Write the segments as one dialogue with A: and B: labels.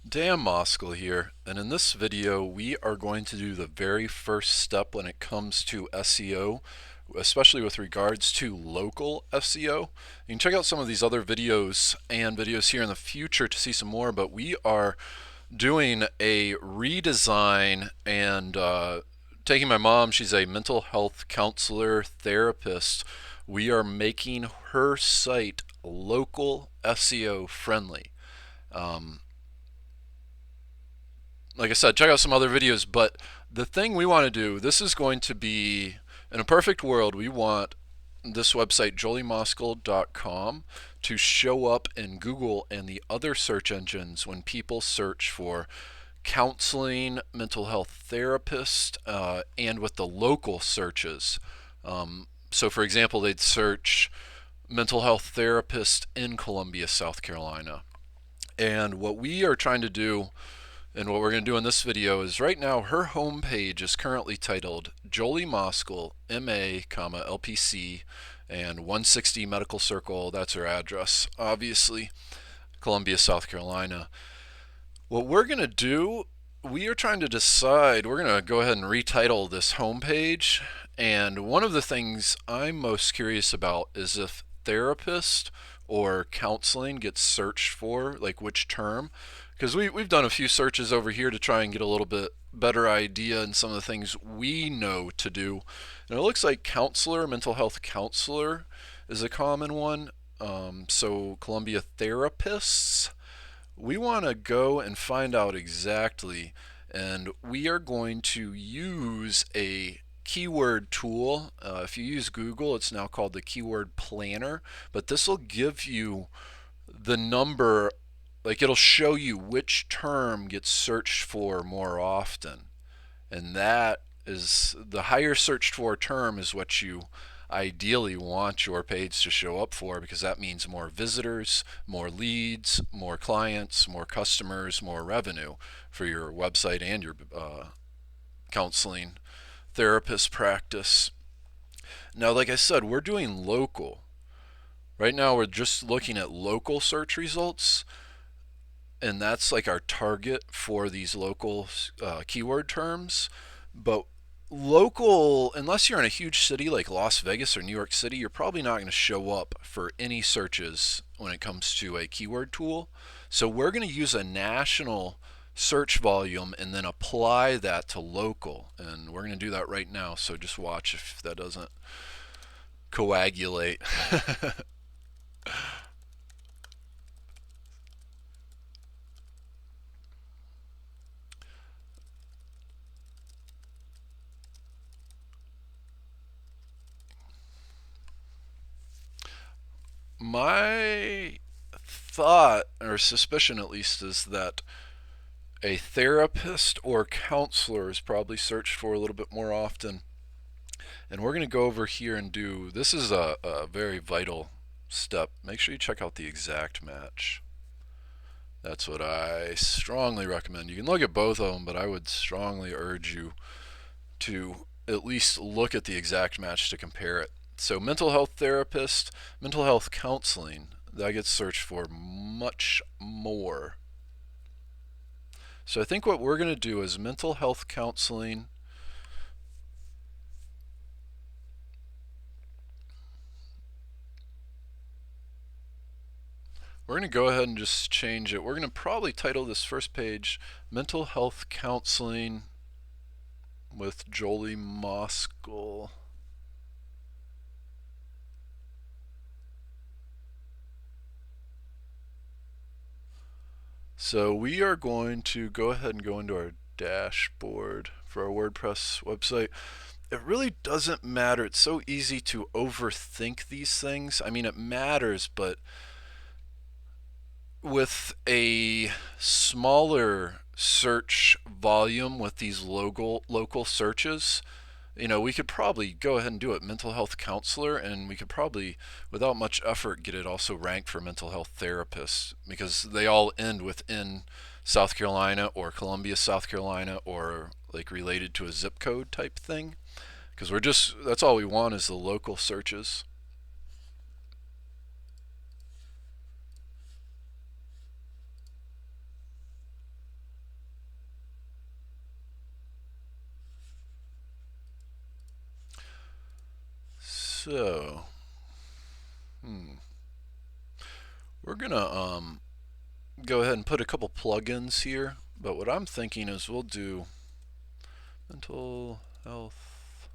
A: Dan Moskal here, and in this video we are going to do the very first step when it comes to SEO, especially with regards to local SEO. You can check out some of these other videos and videos here in the future to see some more, but we are doing a redesign and taking my mom, she's a mental health counselor, therapist. We are making her site local SEO friendly. Um, like I said, check out some other videos. But the thing we want to do, this is going to be, in a perfect world, we want this website, joliemoskal.com, to show up in Google and the other search engines when people search for counseling, mental health therapist, and with the local searches. So, for example, they'd search mental health therapist in Columbia, South Carolina. And what we are trying to do and what we're going to do in this video is right now her homepage is currently titled Jolie Moskal, MA, LPC, and 160 Medical Circle. That's her address, obviously, Columbia, South Carolina. What we're going to do, we are trying to decide, we're going to go ahead and retitle this homepage. And one of the things I'm most curious about is if therapist or counseling gets searched for, like which term. Because we've done a few searches over here to try and get a little bit better idea and some of the things we know to do. And it looks like counselor, mental health counselor is a common one. So Columbia therapists, we want to go and find out exactly, and we are going to use a keyword tool. If you use Google, it's now called the Keyword Planner, but this will give you the number, like it'll show you which term gets searched for more often. And that is the higher searched for term is what you ideally want your page to show up for, because that means more visitors, more leads, more clients, more customers, more revenue for your website and your counseling therapist practice. Now, like I said, we're doing local. Right now, we're just looking at local search results, and that's like our target for these local keyword terms. But local, unless you're in a huge city like Las Vegas or New York City, you're probably not going to show up for any searches when it comes to a keyword tool. So we're going to use a national search volume and then apply that to local. And we're going to do that right now. So just watch if that doesn't coagulate. My thought, or suspicion at least, is that a therapist or counselor is probably searched for a little bit more often. And we're going to go over here and do, this is a very vital step. Make sure you check out the exact match. That's what I strongly recommend. You can look at both of them, but I would strongly urge you to at least look at the exact match to compare it. So mental health therapist, mental health counseling, that gets searched for much more. So I think what we're going to do is mental health counseling. We're going to go ahead and just change it. We're going to probably title this first page Mental Health Counseling with Jolie Moskal. So we are going to go ahead and go into our dashboard for our WordPress website. It really doesn't matter. It's so easy to overthink these things. I mean, it matters, but with a smaller search volume with these local searches, we could probably go ahead and do it mental health counselor, and we could probably without much effort get it also ranked for mental health therapists, because they all end within South Carolina or Columbia, South Carolina, or like related to a zip code type thing, because that's all we want is the local searches. So, we're gonna go ahead and put a couple plugins here. But what I'm thinking is we'll do mental health.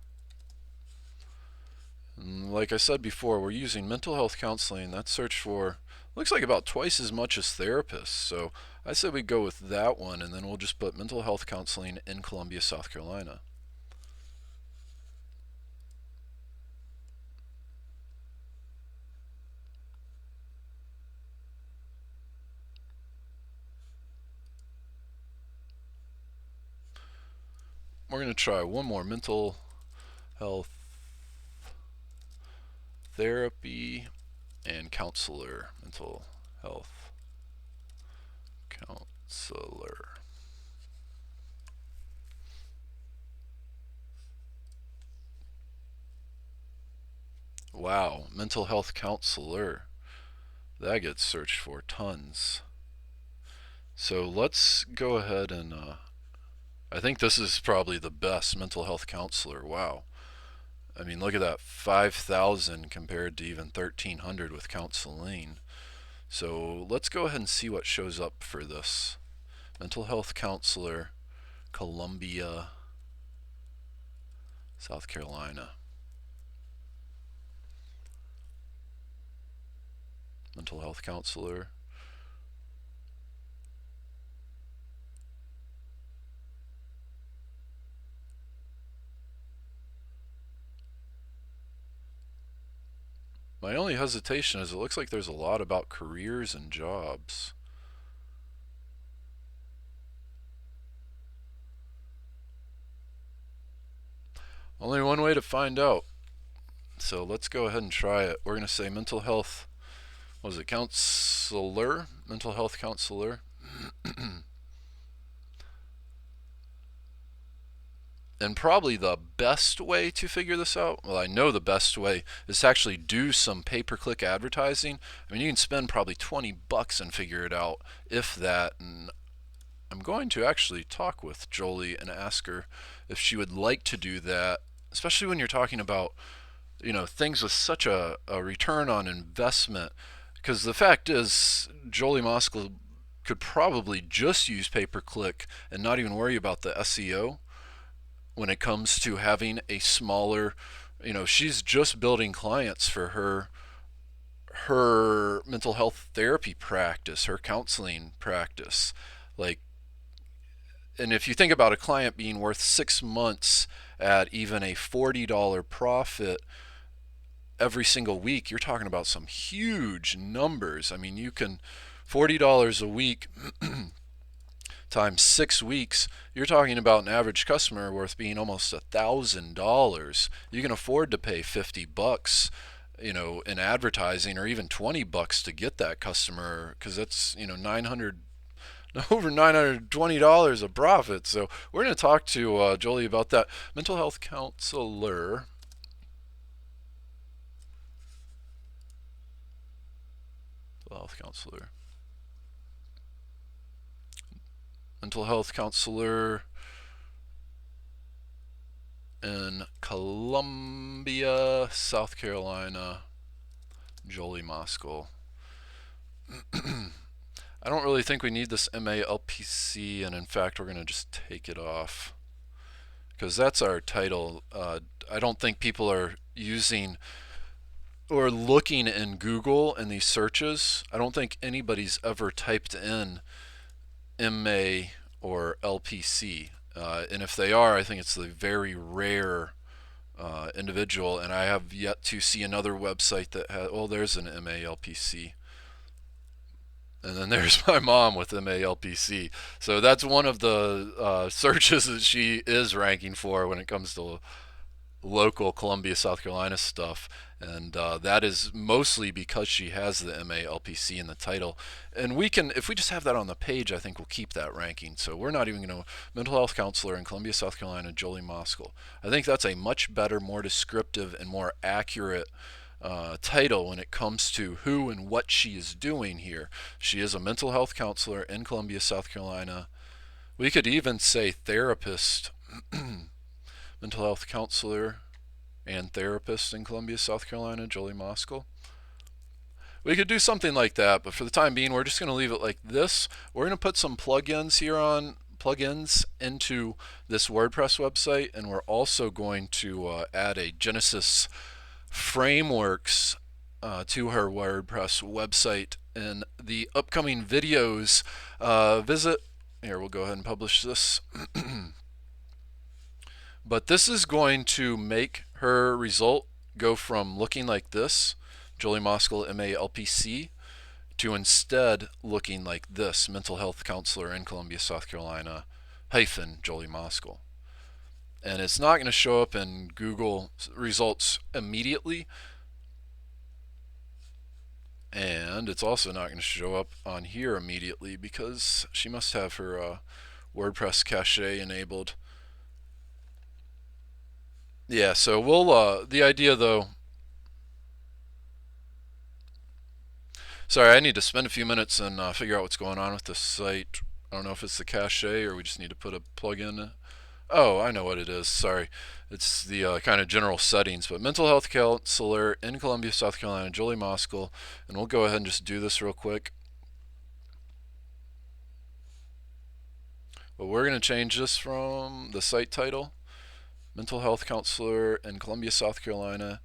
A: And like I said before, we're using mental health counseling. That search for looks like about twice as much as therapists. So I said we go with that one, and then we'll just put mental health counseling in Columbia, South Carolina. We're going to try one more, mental health therapy and counselor. Mental health counselor. Wow, mental health counselor. That gets searched for tons. So let's go ahead and I think this is probably the best mental health counselor. Wow. I mean, look at that, 5,000 compared to even 1,300 with counseling. So let's go ahead and see what shows up for this. Mental health counselor, Columbia, South Carolina. Mental health counselor. My only hesitation is it looks like there's a lot about careers and jobs. Only one way to find out. So let's go ahead and try it. We're going to say mental health, what was it, counselor? Mental health counselor. And probably the best way to figure this out, well, I know the best way is to actually do some pay-per-click advertising. I mean, you can spend probably 20 bucks and figure it out, if that. And I'm going to actually talk with Jolie and ask her if she would like to do that, especially when you're talking about, things with such a return on investment. Because the fact is, Jolie Moskal could probably just use pay-per-click and not even worry about the SEO when it comes to having a smaller, she's just building clients for her mental health therapy practice, her counseling practice. Like, and if you think about a client being worth 6 months at even a $40 profit every single week, you're talking about some huge numbers. I mean, you can $40 a week times 6 weeks, you're talking about an average customer worth being almost $1,000. You can afford to pay 50 bucks, in advertising, or even 20 bucks to get that customer, because that's, over $920 of profit. So we're going to talk to Jolie about that. Mental health counselor. Mental health counselor. Mental health counselor in Columbia, South Carolina, Jolie Moskal. I don't really think we need this MALPC, and in fact we're going to just take it off because that's our title. I don't think people are using or looking in Google in these searches. I don't think anybody's ever typed in MA or LPC. And if they are, I think it's the very rare individual, and I have yet to see another website that has, oh, there's an MALPC. And then there's my mom with MALPC. So that's one of the searches that she is ranking for when it comes to local Columbia, South Carolina stuff. And that is mostly because she has the MALPC in the title. And we can, if we just have that on the page, I think we'll keep that ranking. So we're not even going to, mental health counselor in Columbia, South Carolina, Jolie Moskal. I think that's a much better, more descriptive, and more accurate title when it comes to who and what she is doing here. She is a mental health counselor in Columbia, South Carolina. We could even say therapist, mental health counselor. and therapist in Columbia, South Carolina, Jolie Moskal. We could do something like that, but for the time being, we're just going to leave it like this. We're going to put some plugins into this WordPress website, and we're also going to add a Genesis frameworks to her WordPress website. In the upcoming videos, visit here. We'll go ahead and publish this. But this is going to make her result go from looking like this, Jolie Moskal, MALPC, to instead looking like this, mental health counselor in Columbia, South Carolina, hyphen Jolie Moskal. And it's not going to show up in Google results immediately. And it's also not going to show up on here immediately because she must have her WordPress cache enabled. Yeah, so we'll, the idea though, sorry, I need to spend a few minutes and figure out what's going on with this site. I don't know if it's the cache or we just need to put a plugin. Oh, I know what it is. Sorry. It's the kind of general settings, but mental health counselor in Columbia, South Carolina, Jolie Moskal, and we'll go ahead and just do this real quick. But we're going to change this from the site title, mental health counselor in Columbia, South Carolina,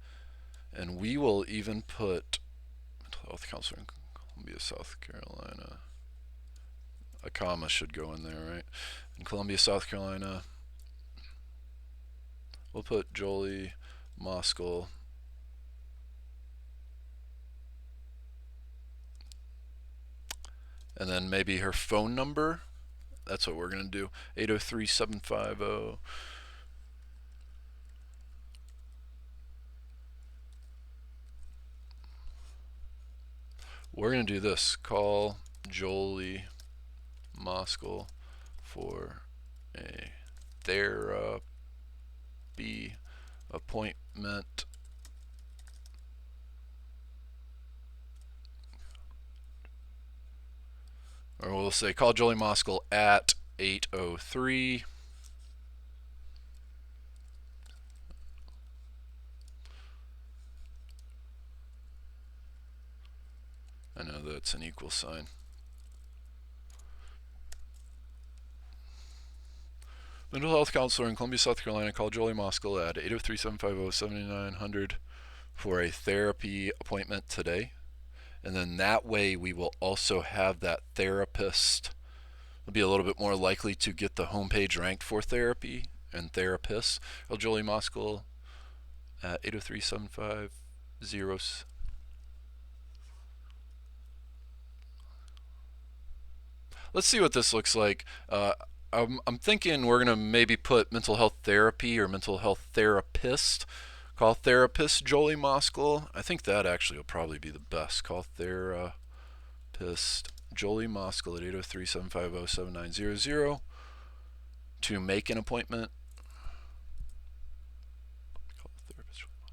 A: and we will even put mental health counselor in Columbia, South Carolina. A comma should go in there, right? In Columbia, South Carolina. We'll put Jolie Moskal. And then maybe her phone number. That's what we're going to do. 803-750. We're going to do this. Call Jolie Moskal for a therapy appointment. Or we'll say call Jolie Moskal at 803. I know that's an equal sign. Mental health counselor in Columbia, South Carolina, call Jolie Moskal at 803-750-7900 for a therapy appointment today. And then that way we will also have that therapist will be a little bit more likely to get the homepage ranked for therapy and therapists. Call Jolie Moskal at 803-750. Let's see what this looks like. I'm thinking we're going to maybe put mental health therapy or mental health therapist. Call therapist Jolie Moskal. I think that actually will probably be the best. Call therapist Jolie Moskal at 803-750-7900 to make an appointment. Call therapist Jolie Moskal.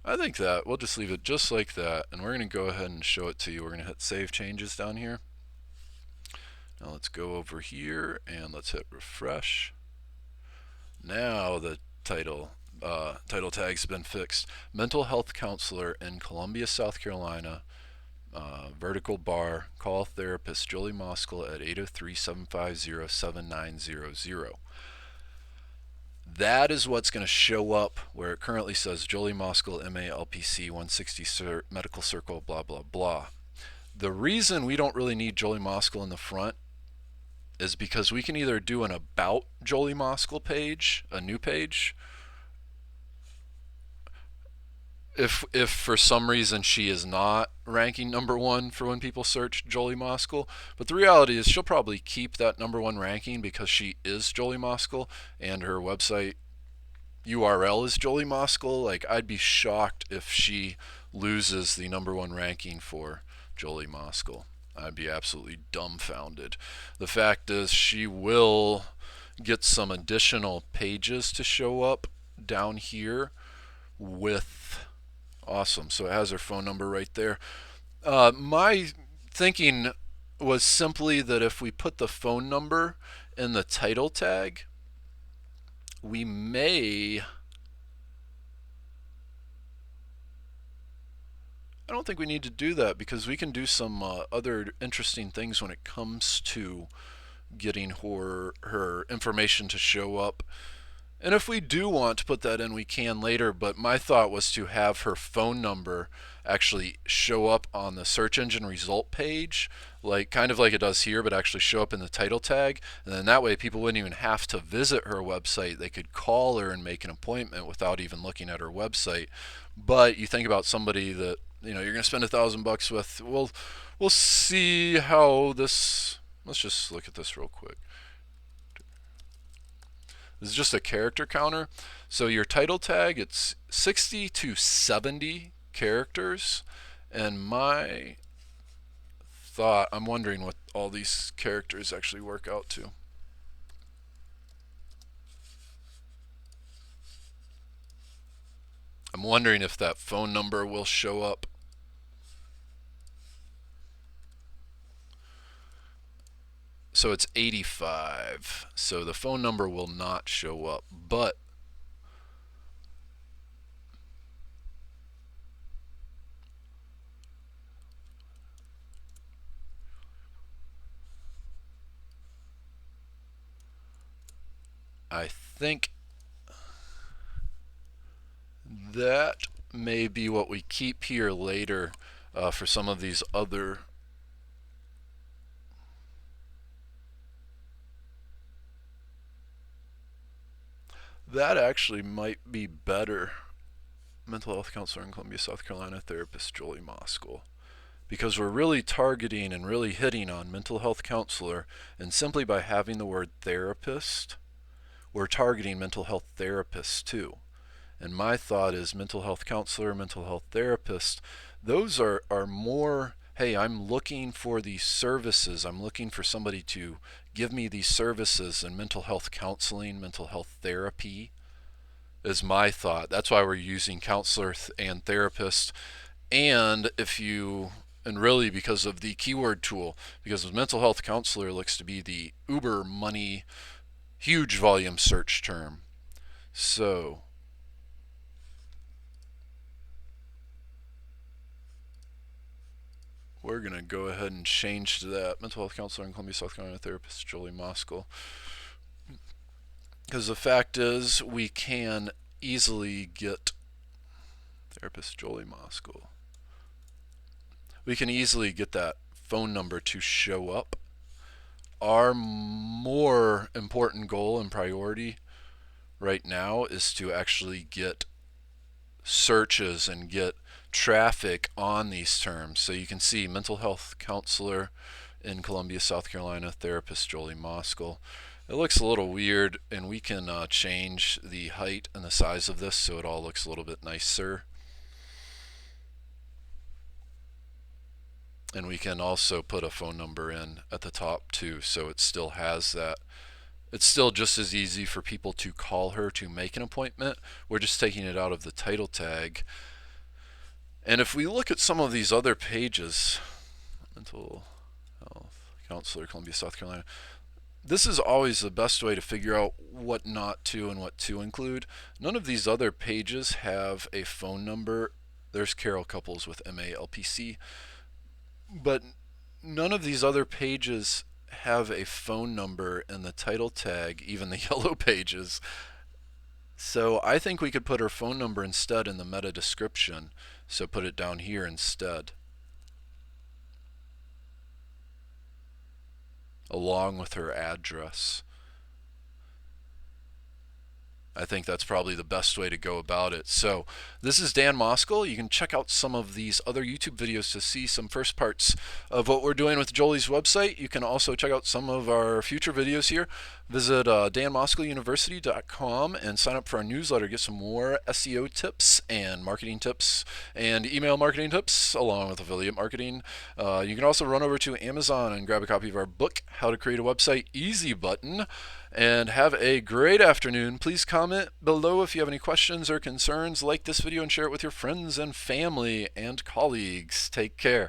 A: I think that we'll just leave it just like that, and we're going to go ahead and show it to you. We're going to hit save changes down here. Now let's go over here and let's hit refresh. Now the title tag's been fixed. Mental health counselor in Columbia, South Carolina. Vertical bar, call therapist Jolie Moskal at 803-750-7900. That is what's going to show up where it currently says Jolie Moskal, MALPC 160 Medical Circle, blah, blah, blah. The reason we don't really need Jolie Moskal in the front is because we can either do an About Jolie Moskal page, a new page, if for some reason she is not ranking #1 for when people search Jolie Moskal. But the reality is she'll probably keep that #1 ranking because she is Jolie Moskal and her website URL is Jolie Moskal. Like, I'd be shocked if she loses the #1 ranking for Jolie Moskal. I'd be absolutely dumbfounded. The fact is she will get some additional pages to show up down here with Awesome. So it has her phone number right there. My thinking was simply that if we put the phone number in the title tag, we may... I don't think we need to do that because we can do some other interesting things when it comes to getting her information to show up. And if we do want to put that in, we can later, but my thought was to have her phone number actually show up on the search engine result page, like kind of like it does here, but actually show up in the title tag. And then that way people wouldn't even have to visit her website. They could call her and make an appointment without even looking at her website. But you think about somebody that, you know, you're going to spend $1,000 with. We'll see how this, let's just look at this real quick. This is just a character counter. So your title tag, it's 60 to 70 characters. And my thought, I'm wondering what all these characters actually work out to. I'm wondering if that phone number will show up. So it's 85. So the phone number will not show up, but I think that may be what we keep here later for some of these other. That actually might be better. Mental health counselor in Columbia, South Carolina, therapist Jolie Moskal. Because we're really targeting and really hitting on mental health counselor, and simply by having the word therapist, we're targeting mental health therapists too. And my thought is mental health counselor, mental health therapist, those are more, hey, I'm looking for these services. I'm looking for somebody to give me these services, and mental health counseling, mental health therapy is my thought. That's why we're using counselor and therapist. And really because of the keyword tool, because the mental health counselor looks to be the uber money, huge volume search term. So we're going to go ahead and change to that. Mental health counselor in Columbia, South Carolina, therapist Jolie Moskal. Because the fact is, we can easily get therapist Jolie Moskal. We can easily get that phone number to show up. Our more important goal and priority right now is to actually get searches and get traffic on these terms. So you can see mental health counselor in Columbia, South Carolina, therapist Jolie Moskal. It looks a little weird, and we can change the height and the size of this so it all looks a little bit nicer. And we can also put a phone number in at the top too, so it still has that. It's still just as easy for people to call her to make an appointment. We're just taking it out of the title tag. And if we look at some of these other pages, mental health counselor, Columbia, South Carolina, this is always the best way to figure out what not to and what to include. None of these other pages have a phone number. There's Carol Couples with MALPC. But none of these other pages have a phone number in the title tag, even the yellow pages. So I think we could put her phone number instead in the meta description. So put it down here instead, along with her address. I think that's probably the best way to go about it. So this is Dan Moskal. You can check out some of these other YouTube videos to see some first parts of what we're doing with Jolie's website. You can also check out some of our future videos here. Visit danmoskaluniversity.com and sign up for our newsletter. Get some more SEO tips and marketing tips and email marketing tips along with affiliate marketing. You can also run over to Amazon and grab a copy of our book, How to Create a Website Easy Button. and have a great afternoon. Please comment below if you have any questions or concerns. Like this video and share it with your friends and family and colleagues. Take care.